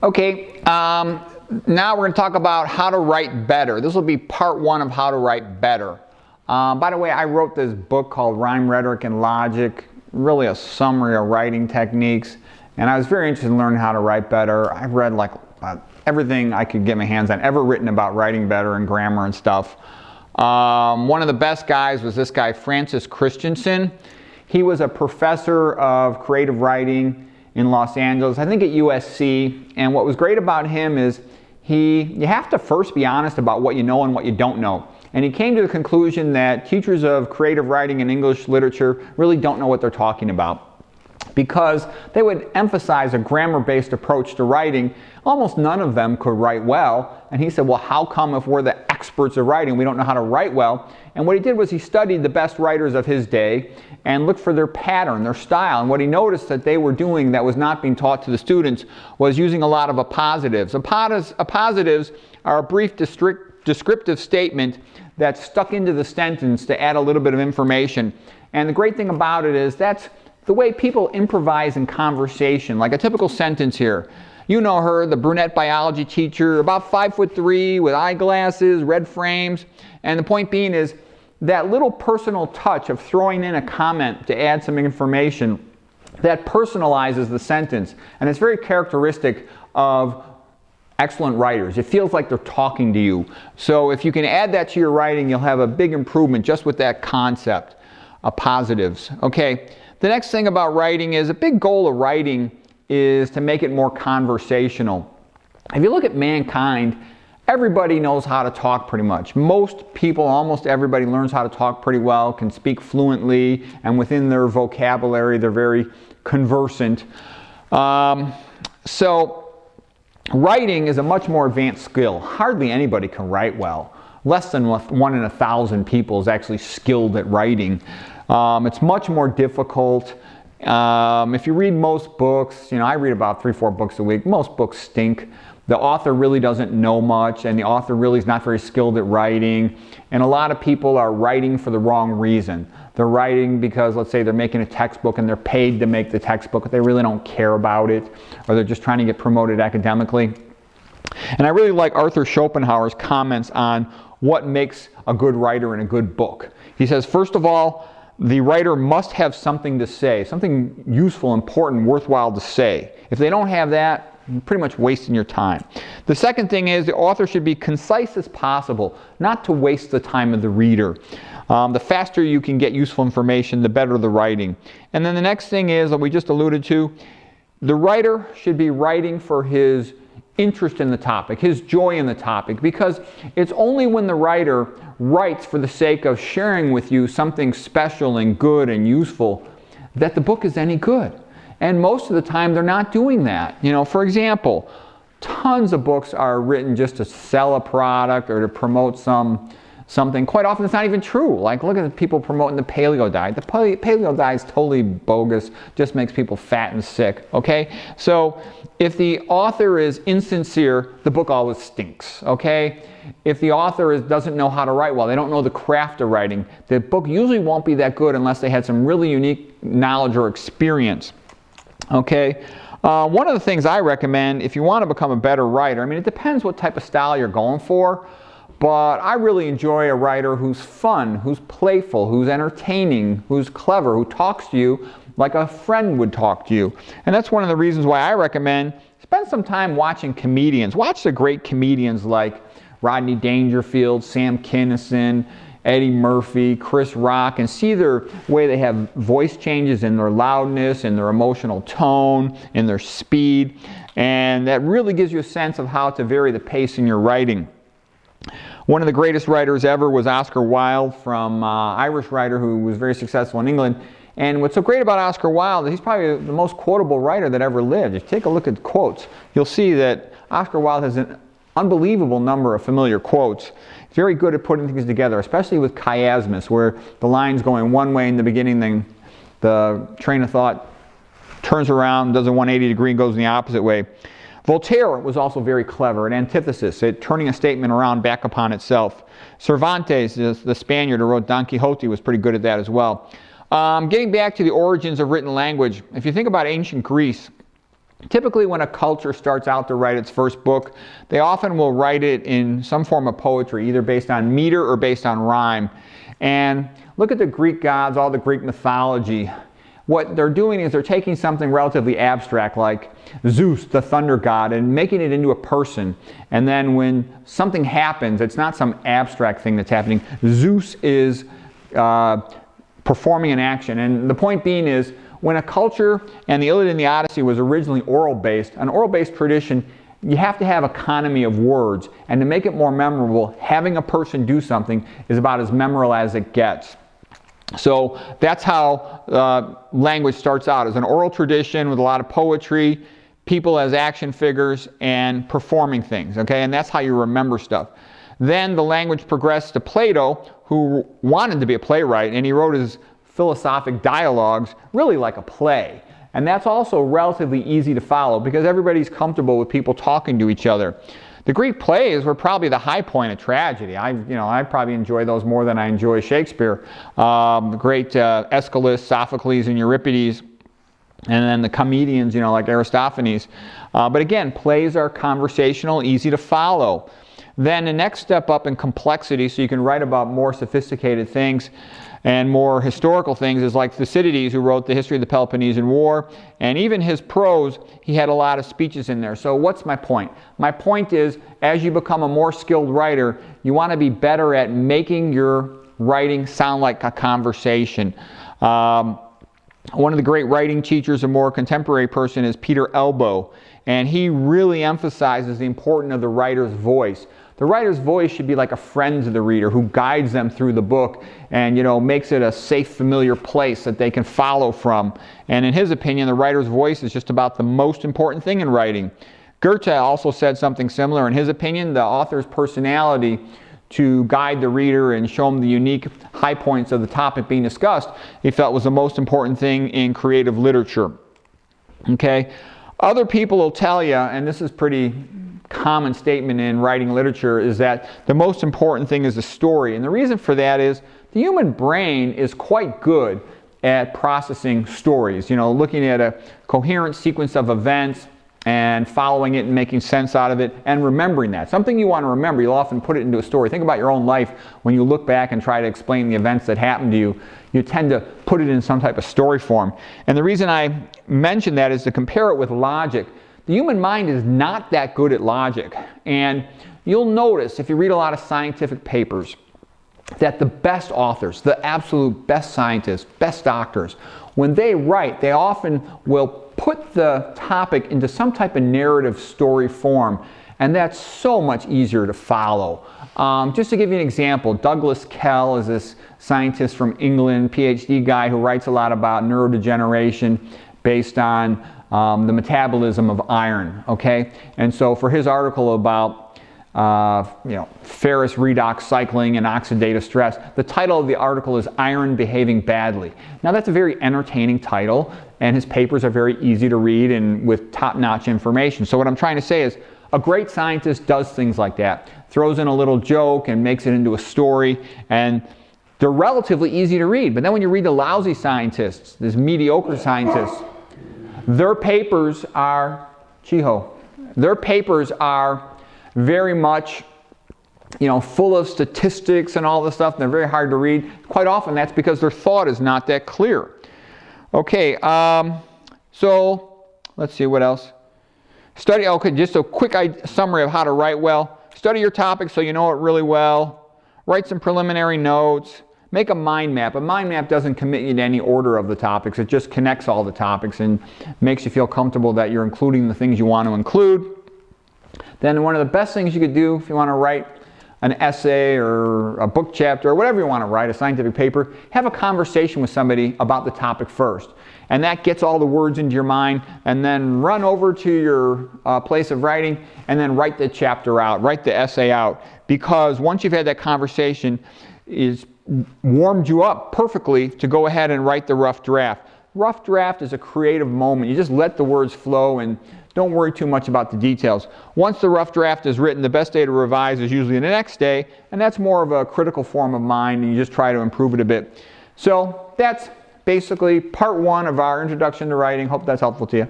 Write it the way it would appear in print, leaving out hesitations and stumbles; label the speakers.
Speaker 1: Okay, now we're going to talk about how to write better. This will be part one of how to write better. By the way, I wrote this book called Rhyme, Rhetoric, and Logic, really a summary of writing techniques, and I was very interested in learning how to write better. I've read like everything I could get my hands on, ever written about writing better and grammar and stuff. One of the best guys was this guy, Christensen. He was a professor of creative writing in Los Angeles, I think at USC, and what was great about him is you have to first be honest about what you know and what you don't know. And he came to the conclusion that teachers of creative writing and English literature really don't know what they're talking about, because they would emphasize a grammar-based approach to writing. Almost none of them could write well, and he said, well, how come if we're the experts of writing, we don't know how to write well? And what he did was he studied the best writers of his day and looked for their pattern, their style, and what he noticed that they were doing that was not being taught to the students was using a lot of appositives. Appositives are a brief descriptive statement that's stuck into the sentence to add a little bit of information. And the great thing about it is that's the way people improvise in conversation, like a typical sentence here. You know her, the brunette biology teacher, about 5'3", with eyeglasses, red frames. And the point being is that little personal touch of throwing in a comment to add some information that personalizes the sentence. And it's very characteristic of excellent writers. It feels like they're talking to you. So if you can add that to your writing, you'll have a big improvement just with that concept of positives. Okay. The next thing about writing is a big goal of writing is to make it more conversational. If you look at mankind, everybody knows how to talk pretty much. Most people, almost everybody learns how to talk pretty well, can speak fluently, and within their vocabulary they're very conversant. So writing is a much more advanced skill. Hardly anybody can write well. Less than 1 in 1,000 people is actually skilled at writing. It's much more difficult. If you read most books, I read about 3-4 books a week. Most books stink. The author really doesn't know much, and the author really is not very skilled at writing. And a lot of people are writing for the wrong reason. They're writing because, let's say, they're making a textbook and they're paid to make the textbook, but they really don't care about it, or they're just trying to get promoted academically. And I really like Arthur Schopenhauer's comments on what makes a good writer and a good book. He says, first of all, the writer must have something to say, something useful, important, worthwhile to say. If they don't have that, you're pretty much wasting your time. The second thing is the author should be concise as possible, not to waste the time of the reader. The faster you can get useful information, the better the writing. And then the next thing is, that we just alluded to, the writer should be writing for his interest in the topic, his joy in the topic, because it's only when the writer writes for the sake of sharing with you something special and good and useful that the book is any good. And most of the time they're not doing that. For example, tons of books are written just to sell a product or to promote something. Quite often it's not even true. Like, look at the people promoting the paleo diet. The paleo diet is totally bogus, just makes people fat and sick, okay? So if the author is insincere, the book always stinks, okay? If the author doesn't know how to write well, they don't know the craft of writing, the book usually won't be that good unless they had some really unique knowledge or experience, okay? One of the things I recommend, if you want to become a better writer, it depends what type of style you're going for, but I really enjoy a writer who's fun, who's playful, who's entertaining, who's clever, who talks to you like a friend would talk to you. And that's one of the reasons why I recommend spend some time watching comedians. Watch the great comedians like Rodney Dangerfield, Sam Kinison, Eddie Murphy, Chris Rock, and see their way they have voice changes in their loudness, in their emotional tone, in their speed. And that really gives you a sense of how to vary the pace in your writing. One of the greatest writers ever was Oscar Wilde, from Irish writer who was very successful in England. And what's so great about Oscar Wilde is he's probably the most quotable writer that ever lived. If you take a look at quotes, you'll see that Oscar Wilde has an unbelievable number of familiar quotes. Very good at putting things together, especially with chiasmus, where the line's going one way in the beginning, then the train of thought turns around, does a 180 degree, and goes in the opposite way. Voltaire was also very clever at antithesis, at turning a statement around back upon itself. Cervantes, the Spaniard who wrote Don Quixote, was pretty good at that as well. Getting back to the origins of written language, if you think about ancient Greece, Typically when a culture starts out to write its first book, they often will write it in some form of poetry, either based on meter or based on rhyme. And look at the Greek gods, all the Greek mythology. What they're doing is they're taking something relatively abstract like Zeus, the thunder god, and making it into a person. And then when something happens, it's not some abstract thing that's happening. Zeus is performing an action. And the point being is, when a culture, and the Iliad and the Odyssey was originally oral-based, an oral-based tradition, you have to have economy of words. And to make it more memorable, having a person do something is about as memorable as it gets. So that's how language starts out, as an oral tradition with a lot of poetry, people as action figures, and performing things, okay? And that's how you remember stuff. Then the language progressed to Plato, who wanted to be a playwright, and he wrote his philosophic dialogues really like a play. And that's also relatively easy to follow because everybody's comfortable with people talking to each other. The Greek plays were probably the high point of tragedy. I probably enjoy those more than I enjoy Shakespeare. The great Aeschylus, Sophocles, and Euripides, and then the comedians, like Aristophanes. But again, plays are conversational, easy to follow. Then the next step up in complexity, so you can write about more sophisticated things and more historical things, is like Thucydides, who wrote the history of the Peloponnesian War, and even his prose, he had a lot of speeches in there. So what's my point? My point is, as you become a more skilled writer, you want to be better at making your writing sound like a conversation. One of the great writing teachers, a more contemporary person, is Peter Elbow, and he really emphasizes the importance of the writer's voice. The writer's voice should be like a friend to the reader who guides them through the book and, makes it a safe, familiar place that they can follow from. And in his opinion, the writer's voice is just about the most important thing in writing. Goethe also said something similar. In his opinion, the author's personality to guide the reader and show them the unique high points of the topic being discussed, he felt was the most important thing in creative literature. Okay? Other people will tell you, and this is pretty common statement in writing literature, is that the most important thing is the story. And the reason for that is the human brain is quite good at processing stories, looking at a coherent sequence of events and following it and making sense out of it and remembering that. Something you want to remember, you'll often put it into a story. Think about your own life. When you look back and try to explain the events that happened to you, you tend to put it in some type of story form. And the reason I mention that is to compare it with logic. The human mind is not that good at logic. And you'll notice, if you read a lot of scientific papers, that the best authors, the absolute best scientists, best doctors, when they write, they often will put the topic into some type of narrative story form. And that's so much easier to follow. Just to give you an example, Douglas Kell is this scientist from England, PhD guy who writes a lot about neurodegeneration based on the metabolism of iron, okay? And so for his article about ferrous redox cycling and oxidative stress, the title of the article is Iron Behaving Badly. Now that's a very entertaining title, and his papers are very easy to read and with top-notch information. So what I'm trying to say is, a great scientist does things like that, throws in a little joke and makes it into a story, and they're relatively easy to read. But then when you read the lousy scientists, these mediocre scientists, their papers are, their papers are very much, full of statistics and all this stuff, and they're very hard to read. Quite often that's because their thought is not that clear. Okay, so let's see what else. Just a quick summary of how to write well. Study your topic so you know it really well. Write some preliminary notes. Make a mind map. A mind map doesn't commit you to any order of the topics. It just connects all the topics and makes you feel comfortable that you're including the things you want to include. Then one of the best things you could do if you want to write an essay or a book chapter or whatever you want to write, a scientific paper, have a conversation with somebody about the topic first. And that gets all the words into your mind, and then run over to your place of writing and then write the chapter out, write the essay out. Because once you've had that conversation, it's warmed you up perfectly to go ahead and write the rough draft. Rough draft is a creative moment. You just let the words flow and don't worry too much about the details. Once the rough draft is written, the best day to revise is usually the next day, and that's more of a critical form of mind, and you just try to improve it a bit. So that's basically part one of our introduction to writing. Hope that's helpful to you.